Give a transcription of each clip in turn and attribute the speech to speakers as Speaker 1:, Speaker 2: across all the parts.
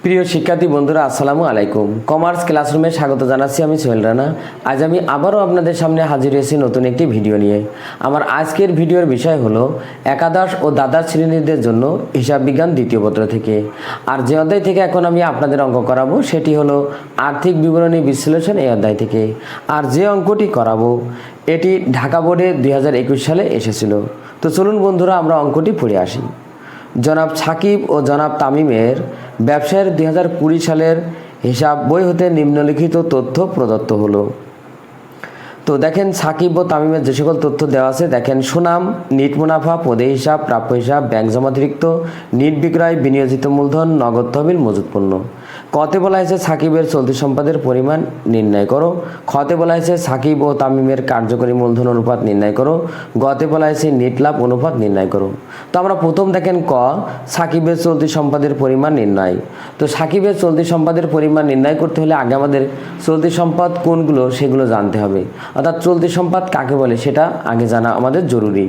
Speaker 1: প্রিয় শিক্ষার্থী বন্ধুরা, আসসালামু আলাইকুম। কমার্স ক্লাসরুমে স্বাগত জানাচ্ছি। আমি সোহেল রানা। আজ আমি আবারও আপনাদের সামনে হাজির হয়েছি নতুন একটি ভিডিও নিয়ে। আমার আজকের ভিডিওর বিষয় হলো একাদশ ও দ্বাদশ শ্রেণীদের জন্য হিসাব বিজ্ঞান দ্বিতীয় পত্র থেকে। আর যে অধ্যায় থেকে এখন আমি আপনাদের অঙ্ক করাবো সেটি হলো আর্থিক বিবরণী বিশ্লেষণ এই অধ্যায় থেকে। আর যে অঙ্কটি করাবো এটি ঢাকা বোর্ডে 2021 সালে এসেছিল। তো চলুন বন্ধুরা, আমরা অঙ্কটি পড়ে আসি। জনাব সাকিব ও জনাব তামিমের ব্যবসায়ের 2020 সালের হিসাব বই হতে নিম্নলিখিত তথ্য প্রদত্ত হলো। তো দেখেন, সাকিব ও তামিমের যে সকল তথ্য দেওয়া আছে, দেখেন সুনাম, নিট মুনাফা, পদে হিসাব, প্রাপ্য হিসাব, ব্যাংক জমাতিরিক্ত, নিট বিক্রয়, বিনিয়োজিত মূলধন, নগদ তহবিল, মজুত পণ্য। কতে বলা হয়েছে সাকিবের চলতি সম্পদের পরিমাণ নির্ণয় করো। খতে বলা হয়েছে সাকিব ও তামিমের কার্যকরী মূলধন অনুপাত নির্ণয় করো। গতে বলা হয়েছে নিট লাভ অনুপাত নির্ণয় করো। তো আমরা প্রথম দেখেন ক, সাকিবের চলতি সম্পদের পরিমাণ নির্ণয়। তো সাকিবের চলতি সম্পদের পরিমাণ নির্ণয় করতে হলে আগে আমাদের চলতি সম্পদ কোনগুলো সেগুলো জানতে হবে, অর্থাৎ চলতি সম্পদ কাকে বলে সেটা আগে জানা আমাদের জরুরি।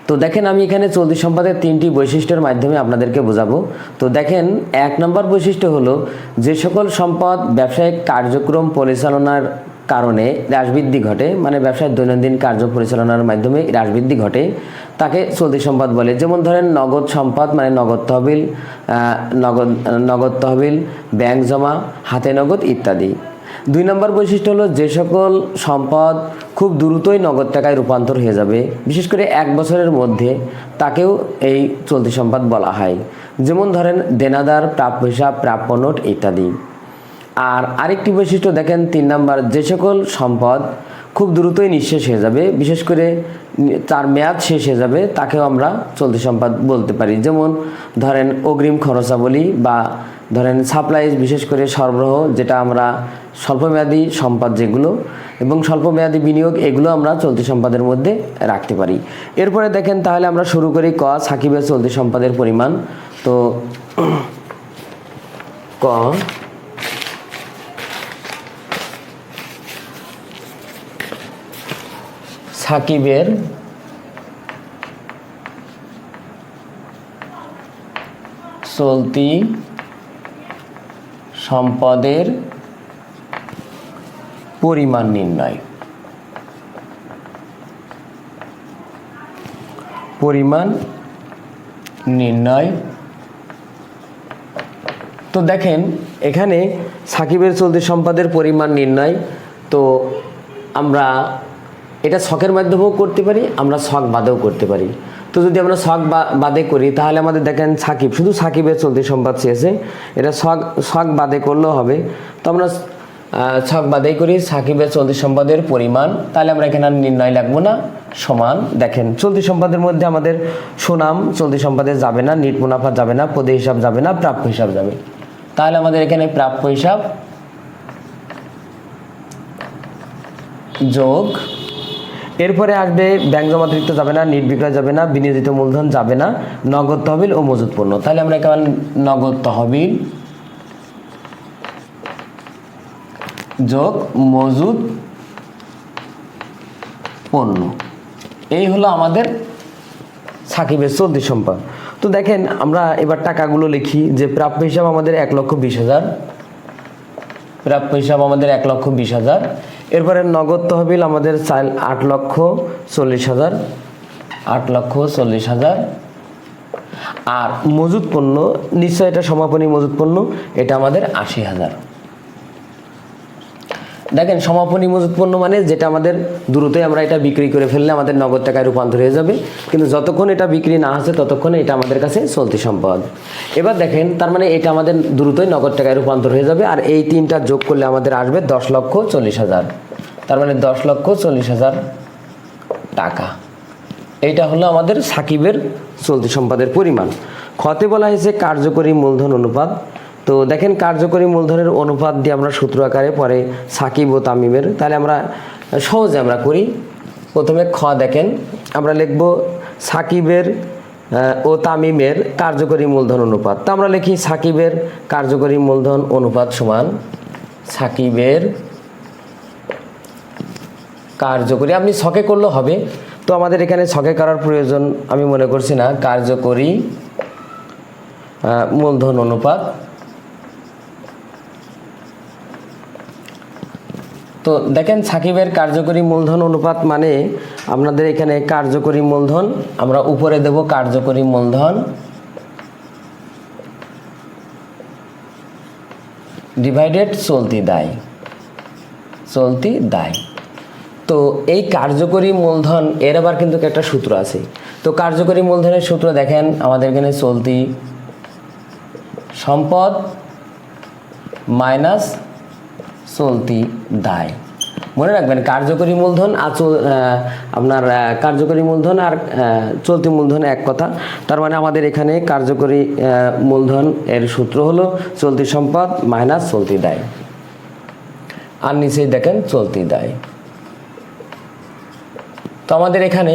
Speaker 1: তো দেখেন, আমি এখানে চলতি সম্পদের 3টি বৈশিষ্ট্যের মাধ্যমে আপনাদেরকে বোঝাবো। তো দেখেন, 1 নম্বর বৈশিষ্ট্য হলো যে সকল সম্পদ ব্যবসায়িক কার্যক্রম পরিচালনার কারণে হ্রাসবৃদ্ধি ঘটে, মানে ব্যবসায় দৈনন্দিন কার্য পরিচালনার মাধ্যমে হ্রাসবৃদ্ধি ঘটে, তাকে চলতি সম্পদ বলে। যেমন ধরেন নগদ সম্পদ, মানে নগদ তহবিল, ব্যাংক জমা, হাতে নগদ ইত্যাদি। 2 নম্বর বৈশিষ্ট্য হলো যে সকল সম্পদ খুব দ্রুতই নগদ টাকায় রূপান্তর হয়ে যাবে, বিশেষ করে 1 বছরের মধ্যে, তাকেও এই চলতি সম্পদ বলা হয়। যেমন ধরেন দেনাদার, প্রাপ্য হিসাব, প্রাপ্য নোট ইত্যাদি। আর আরেকটি বৈশিষ্ট্য দেখেন 3 নম্বর, যে সকল সম্পদ খুব দ্রুতই নিঃশেষ হয়ে যাবে, বিশেষ করে তার মেয়াদ শেষ হয়ে যাবে, তাকেও আমরা চলতি সম্পদ বলতে পারি। যেমন ধরেন অগ্রিম খরচাবলী বা ধরেন সাপ্লাই, বিশেষ করে সরবরাহ, যেটা আমরা স্বল্পমেয়াদী সম্পদ যেগুলো, এবং স্বল্পমেয়াদী বিনিয়োগ, এগুলো আমরা চলতি সম্পদের মধ্যে রাখতে পারি। এরপরে দেখেন, তাহলে আমরা শুরু করি ক, সাকিবের চলতি সম্পদের পরিমাণ। তো ক, সাকিবের চলতি সম্পদের পরিমাণ নির্ণয়। তো দেখেন, এখানে সাকিবের চলতি সম্পদের পরিমাণ নির্ণয়, তো আমরা এটা ছকের মাধ্যমেও করতে পারি, আমরা ছক বাদেও করতে পারি। তো যদি আমরা ছক বাদে করি তাহলে আমাদের দেখেন সাকিব, শুধু সাকিবের চলতি সম্পদ চেয়েছে, এটা ছক বাদে করলেও হবে। তো আমরা ছক বাদেই করি সাকিবের চলতি সম্পদের পরিমাণ, তাহলে আমরা এখানে আর নির্ণয় লাগবো না, সমান। দেখেন, চলতি সম্পদের মধ্যে আমাদের সুনাম চলতি সম্পদে যাবে না, নিট মুনাফা যাবে না, পদে হিসাব যাবে না, প্রাপ্য হিসাব যাবে। তাহলে আমাদের এখানে প্রাপ্য হিসাব যোগ, এরপরে আসবে ব্যাংক জমাতিরিক্ত যাবে না, নিট বিক্রয় যাবে না, বিনিয়োজিত মূলধন যাবে না, নগদ তহবিল ও মজুত পণ্য। তাহলে আমরা এখানে নগদ তহবিল যোগ মজুত পণ্য, এই হলো আমাদের সাকিবের চলতি সম্পদ। তো দেখেন, আমরা এবার টাকাগুলো লিখি। যে প্রাপ্য হিসাব আমাদের 1,20,000, প্রাপ্য হিসাব আমাদের 1,20,000। এরপরে নগদ তহবিল আমাদের 8,40,000, 8,40,000। আর মজুত পণ্য, নিশ্চয় এটা সমাপনী মজুত পণ্য, এটা আমাদের 80,000। দেখেন, সমাপনী মজুত পণ্য মানে যেটা আমাদের দ্রুতই আমরা এটা বিক্রি করে ফেললে আমাদের নগদ টাকায় রূপান্তর হয়ে যাবে, কিন্তু যতক্ষণ এটা বিক্রি না হচ্ছে ততক্ষণে এটা আমাদের কাছে চলতি সম্পদ। এবার দেখেন, তার মানে এটা আমাদের দ্রুতই নগদ টাকায় রূপান্তর হয়ে যাবে, আর এই 3টা যোগ করলে আমাদের আসবে 10,40,000। তার মানে 10,40,000 টাকা। এইটা হলো আমাদের সাকিবের চলতি সম্পদের পরিমাণ। খতে বলা হয়েছে কার্যকরী মূলধন অনুপাত। তো দেখেন, কার্যকরী মূলধনের অনুপাত দিয়ে আমরা সূত্র আকারে পরে সাকিব ও তামিমের, তাহলে আমরা সহজে আমরা করি। প্রথমে খ, দেখেন আমরা লিখব সাকিবের ও তামিমের কার্যকরী মূলধন অনুপাত। তো আমরা লিখি সাকিবের কার্যকরী মূলধন অনুপাত সমান সাকিবের কার্যকরী, আপনি ছকে করলেও হবে, তো আমাদের এখানে ছকে করার প্রয়োজন আমি মনে করছি না। কার্যকরী মূলধন অনুপাত। তো দেখেন সাকিবের কার্যকরী মূলধন অনুপাত মানে আপনাদের এখানে কার্যকরী মূলধন আমরা উপরে দেব কার্যকরী মূলধন ডিভাইডেড চলতি দায়, চলতি দায়। তো এই কার্যকরী মূলধন এর আবার কিন্তু একটা সূত্র আছে। তো কার্যকরী মূলধনের সূত্র দেখেন আমাদের এখানে চলতি সম্পদ মাইনাস চলতি দায়। মনে রাখবেন কার্যকরী মূলধন আর আপনার কার্যকরী মূলধন আর চলতি মূলধন এক কথা। তার মানে আমাদের এখানে কার্যকরী মূলধন এর সূত্র হলো চলতি সম্পদ মাইনাস চলতি দায়, আর নিচেই দেখেন চলতি দায়। তো আমাদের এখানে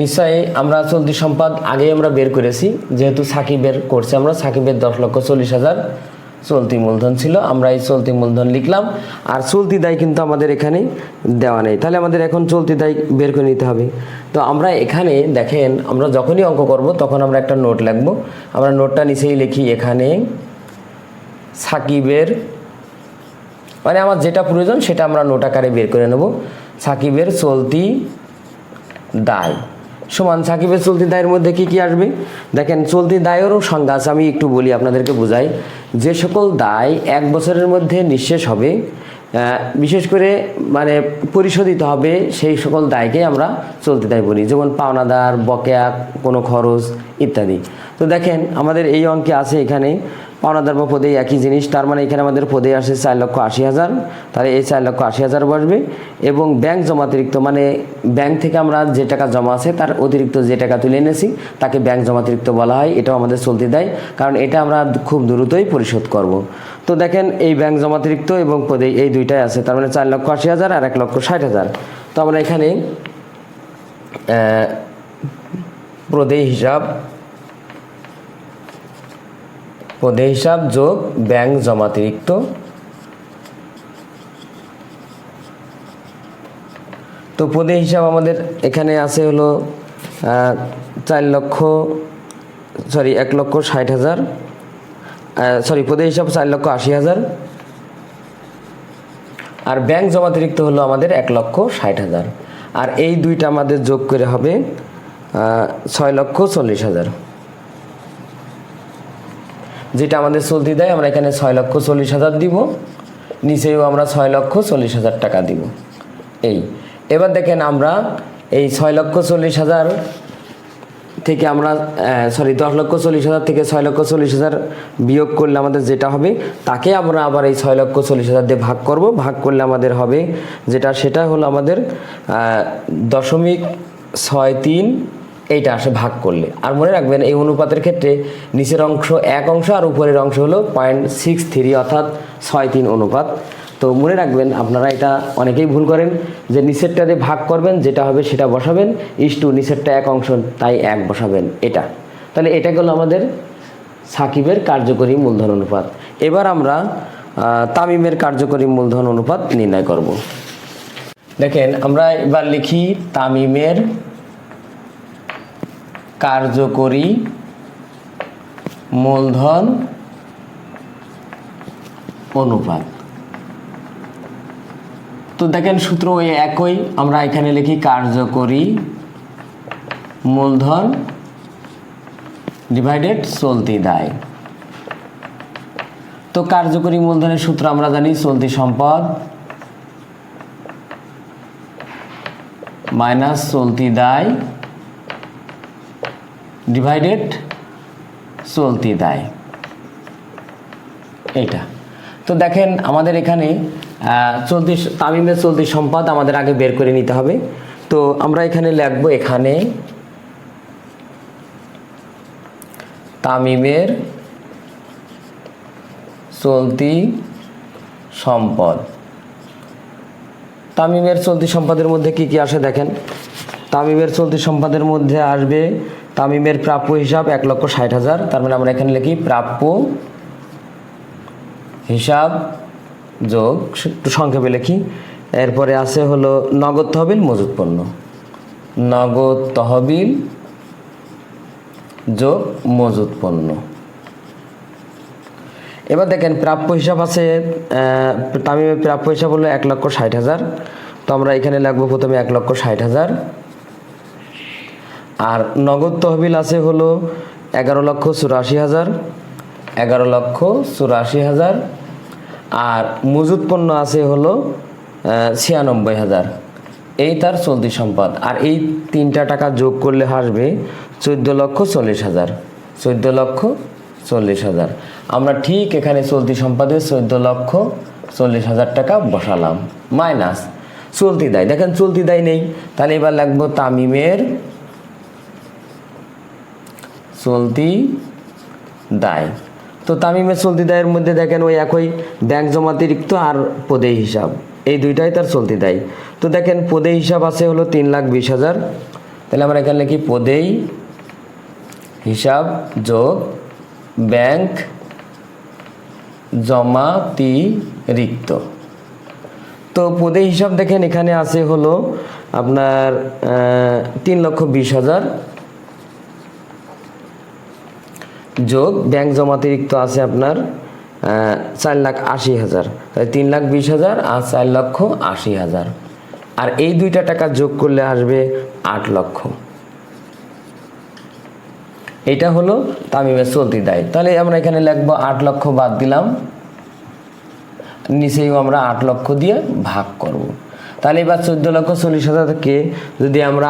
Speaker 1: নিশ্চয়ই আমরা চলতি সম্পদ আগেই আমরা বের করেছি, যেহেতু সাকিবের করছে আমরা, সাকিবের 10,40,000 চলতি মূলধন ছিল, আমরা এই চলতি মূলধন লিখলাম। আর চলতি দায় কিন্তু আমাদের এখানে দেওয়া নেই, তাহলে আমাদের এখন চলতি দায় বের করে নিতে হবে। তো আমরা এখানে দেখেন আমরা যখনই অঙ্ক করব তখন আমরা একটা নোট লিখব। আমরা নোটটা নিচেই লিখি, এখানে সাকিবের মানে আমার যেটা প্রয়োজন সেটা আমরা নোট আকারে বের করে নেব। সাকিবের চলতি দায় সমান সাকিবের চলতি দায়ের মধ্যে কি কি আসবে দেখেন। চলতি দায়েরও সংজ্ঞা আছে, আমি একটু বলি আপনাদেরকে বোঝাই। যে সকল দায় 1 বছরের মধ্যে নিঃশেষ হবে, বিশেষ করে মানে পরিশোধিত হবে, সেই সকল দায়কে আমরা চলতি দায় বলি, যেমন পাওনাদার, বকেয়া কোনো খরচ ইত্যাদি। তো দেখেন আমাদের এই অঙ্কে আছে এখানে পাওনাদার বা পদে একই জিনিস, তার মানে এখানে আমাদের পদে আসে 4,80,000, তাহলে এই 4,80,000 বসবে। এবং ব্যাংক জমাতিরিক্ত মানে ব্যাংক থেকে আমরা যে টাকা জমা আছে তার অতিরিক্ত যে টাকা তুলে এনেছি তাকে ব্যাংক জমাতিরিক্ত বলা হয়, এটাও আমাদের চলতি দায়, কারণ এটা আমরা খুব দ্রুতই পরিশোধ করব। তো দেখেন এই ব্যাংক জমাতিরিক্ত এবং পদে এই দুইটাই আছে, তার মানে 4,80,000 আর 1,60,000। তো আমরা এখানে প্রদেয় হিসাব যোগ ব্যাংক জমাতিরিক্ত, তো পদে হিসাব আমাদের এখানে আছে হলো 1,60,000 সরি পদে হিসাব 4,80,000 আর ব্যাংক জমাতিরিক্ত হলো আমাদের 1,60,000, আর এই দুইটা আমাদের যোগ করে হবে 6,40,000, যেটা আমাদের চলতি দেয়। আমরা এখানে 6,40,000 দিব, নিচেও আমরা 6,40,000 টাকা দিব। এই এবার দেখেন আমরা এই 6,40,000 থেকে আমরা 10,40,000 থেকে 6,40,000 বিয়োগ করলে আমাদের যেটা হবে তাকে আমরা আবার এই 6,40,000 দিয়ে ভাগ করব। ভাগ করলে আমাদের হবে সেটা হলো আমাদের 0.63 এইটা আসে ভাগ করলে। আর মনে রাখবেন এই অনুপাতের ক্ষেত্রে নিচের অংশ 1 অংশ আর উপরের অংশ হলো 0.63 অর্থাৎ 6:3 অনুপাত। তো মনে রাখবেন আপনারা এটা অনেকেই ভুল করেন যে নিচেরটা দিয়ে ভাগ করবেন, যেটা হবে সেটা বসাবেন, ইস্টু নিচেরটা 1 অংশ তাই 1 বসাবেন এটা। তাহলে এটা হলো আমাদের সাকিবের কার্যকরী মূলধন অনুপাত। এবার আমরা তামিমের কার্যকরী মূলধন অনুপাত নির্ণয় করব। দেখেন আমরা এবার লিখি তামিমের কার্যকরী মূলধন অনুপাত। তো দেখেন সূত্র ওই একই, আমরা এখানে লিখি কার্যকরী মূলধন ডিভাইডেড চলতি দায়। তো কার্যকরী মূলধনের সূত্র আমরা জানি চলতি সম্পদ মাইনাস চলতি দায় ডিভাইডেড চলতি দায়, এইটা। তো দেখেন আমাদের এখানে তামিমের চলতি সম্পদ আমাদের আগে বের করে নিতে হবে। তো আমরা এখানে লিখব, এখানে তামিমের চলতি সম্পদ। তামিমের চলতি সম্পদের মধ্যে কি কি আসে দেখেন। তামিমের চলতি সম্পদের মধ্যে আসবে তামিমের প্রাপ্য হিসাব 1,60,000, তার মানে আমরা এখানে লিখি প্রাপ্য হিসাব যোগ, একটু সংক্ষেপে লিখি। এরপরে আছে হলো নগদ তহবিল মজুত পণ্য, নগদ তহবিল যোগ মজুত পণ্য। এবার দেখেন প্রাপ্য হিসাব আছে, তামিমের প্রাপ্য হিসাব হলো 1,60,000। তো আমরা এখানে লাগবো প্রথমে 1,60,000। আর নগদ তহবিল আছে হলো 11,84,000, 11,84,000। আর মজুদ পণ্য আছে হলো 96,000। এই তার চলতি সম্পদ। আর এই তিনটা টাকা যোগ করলে আসবে 14,40,000, 14,40,000। আমরা ঠিক এখানে চলতি সম্পদে 14,40,000 টাকা বসালাম, মাইনাস চলতি দায়। দেখেন চলতি দায় নেই, তাহলে এবার লাগবো তামিমের চলতি দায়। তো তামিমের চলতি দায়ের মধ্যে দেখেন ওই একই ব্যাংক জমাতিরিক্ত আর পদেই হিসাব, এই দুইটাই তার চলতি দায়। তো দেখেন পদেই হিসাব আছে হলো 3,20,000। তাহলে আমরা এখানে লিখি পদেই হিসাব যোগ ব্যাংক জমাতিরিক্ত। তো পদেই হিসাব দেখেন এখানে আছে হলো আপনার 3,20,000 যোগ ব্যাংক জমাতিরিক্ত আছে আপনার 4,80,000। তাই 3,20,000 আর 4,80,000। আর এই দুইটা টাকা যোগ করলে আসবে 8 লক্ষ। এটা হলো তামিমের চলতি দায়। তাহলে আমরা এখানে লিখবো 8 লক্ষ বাদ দিলাম, নিচেও আমরা 8 লক্ষ দিয়ে ভাগ করব। তাহলে এবার 14,40,000 থেকে যদি আমরা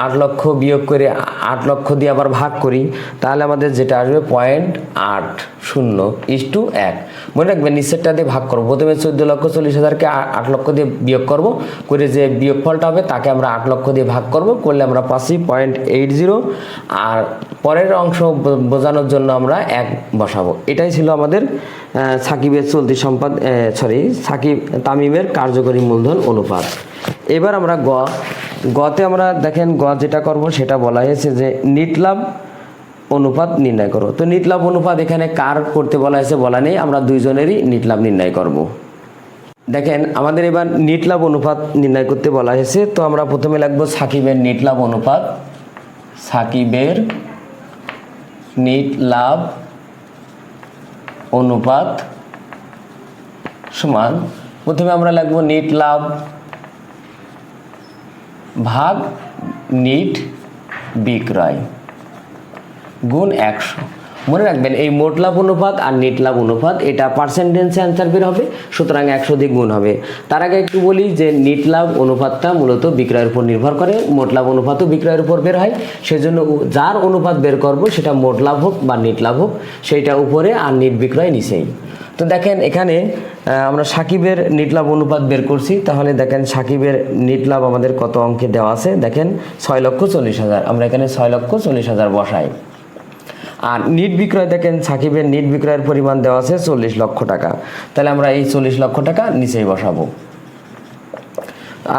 Speaker 1: 8 লক্ষ বিয়োগ করে 8 লক্ষ দিয়ে আবার ভাগ করি, তাহলে আমাদের যেটা আসবে 0.80:1। মনে রাখবেন নিচেরটা দিয়ে ভাগ করবো। প্রথমে 14,40,000কে 8 লক্ষ দিয়ে বিয়োগ করব, করে যে বিয়োগফলটা হবে তাকে আমরা 8 লক্ষ দিয়ে ভাগ করব, করলে আমরা পাচ্ছি 0.80। আর পরের অংশ বোঝানোর জন্য আমরা 1 বসাবো। এটাই ছিল আমাদের সাকিবের চলতি সম্পদ, তামিমের কার্যকরী মূলধন অনুপাত। এবার আমরা গতে আমরা দেখেন যেটা করব সেটা বলা হয়েছে যে নিট লাভ অনুপাত নির্ণয় করো। তো নিট লাভ অনুপাত এখানে কার করতে বলা হয়েছে বলা নেই, আমরা দুইজনেরই নিট লাভ নির্ণয় করব। দেখেন আমাদের এবার নিট লাভ অনুপাত নির্ণয় করতে বলা হয়েছে। তো আমরা প্রথমে লিখব সাকিবের নিট লাভ অনুপাত, সাকিবের নিট লাভ অনুপাত সমান, প্রথমে আমরা লিখব নিট লাভ ভাগ নিট বিক্রয় গুণ 100। মনে রাখবেন এই মোট লাভ অনুপাত আর নিট লাভ অনুপাত এটা পার্সেন্টেজে অ্যান্সার বের হবে, সুতরাং 100 দিয়ে গুণ হবে। তার আগে একটু বলি যে নিট লাভ অনুপাতটা মূলত বিক্রয়ের উপর নির্ভর করে, মোট লাভ অনুপাতও বিক্রয়ের উপর বের হয়। সেজন্য যার অনুপাত বের করব সেটা মোট লাভ হোক বা নিট লাভ হোক, সেইটা উপরে আর নিট বিক্রয় নিচেই। তো দেখেন এখানে আমরা সাকিবের নিট লাভ অনুপাত বের করছি। তাহলে দেখেন সাকিবের নিট লাভ আমাদের কত অঙ্কে দেওয়া আছে, দেখেন 6,40,000। আমরা এখানে 6,40,000 বসাই। আর নিট বিক্রয় দেখেন সাকিবের নিট বিক্রয়ের পরিমাণ দেওয়া আছে 40 লক্ষ টাকা। তাহলে আমরা এই 40 লক্ষ টাকা নিচেই বসাবো।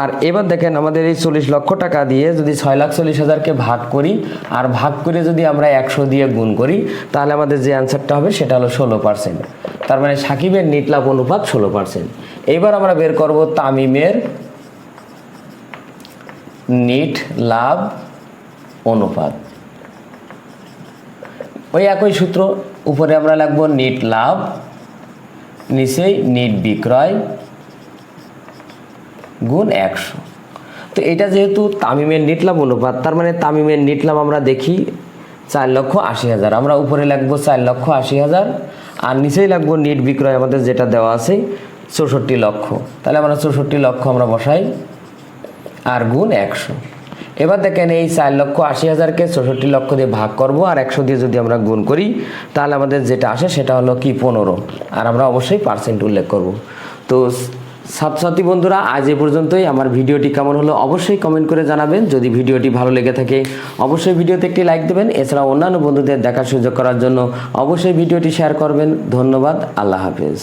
Speaker 1: আর এবার দেখেন আমাদের এই 40 লক্ষ টাকা দিয়ে যদি 6,40,000কে ভাগ করি, আর ভাগ করে যদি আমরা 100 দিয়ে গুণ করি, তাহলে আমাদের যে অ্যান্সারটা হবে সেটা হলো 16%। তার মানে সাকিবের নিট লাভ অনুপাত 16%। এবার আমরা বের করব তামিমের নিট লাভ অনুপাত। ওই একই সূত্র, উপরে আমরা লিখব নিট লাভ, নিচেই নিট বিক্রয় গুণ 100। তো এটা যেহেতু তামিমের নিট লাভ অনুপাত, তার মানে তামিমের নিট লাভ আমরা দেখি 4,80,000। আমরা উপরে লিখব 4,80,000 আর নিচেই লিখব নিট বিক্রয় আমাদের যেটা দেওয়া আছে 64 লক্ষ। তাহলে আমরা 64 লক্ষ আমরা বসাই আর গুণ 100। এবার দেখেন এই 4,80,000কে 64 লক্ষ দিয়ে ভাগ করব, আর 100 দিয়ে যদি আমরা গুণ করি, তাহলে আমাদের যেটা আসে সেটা হলো কি 15। আর আমরা অবশ্যই পার্সেন্ট উল্লেখ করব। তো ছাত্রছাত্রী বন্ধুরা, আজ এ পর্যন্তই। আমার ভিডিওটি কেমন হলো অবশ্যই কমেন্ট করে জানাবেন। যদি ভিডিওটি ভালো লেগে থাকে অবশ্যই ভিডিওতে একটি লাইক দেবেন। এছাড়া অন্যান্য বন্ধুদের দেখার সুযোগ করার জন্য অবশ্যই ভিডিওটি শেয়ার করবেন। ধন্যবাদ। আল্লাহ হাফেজ।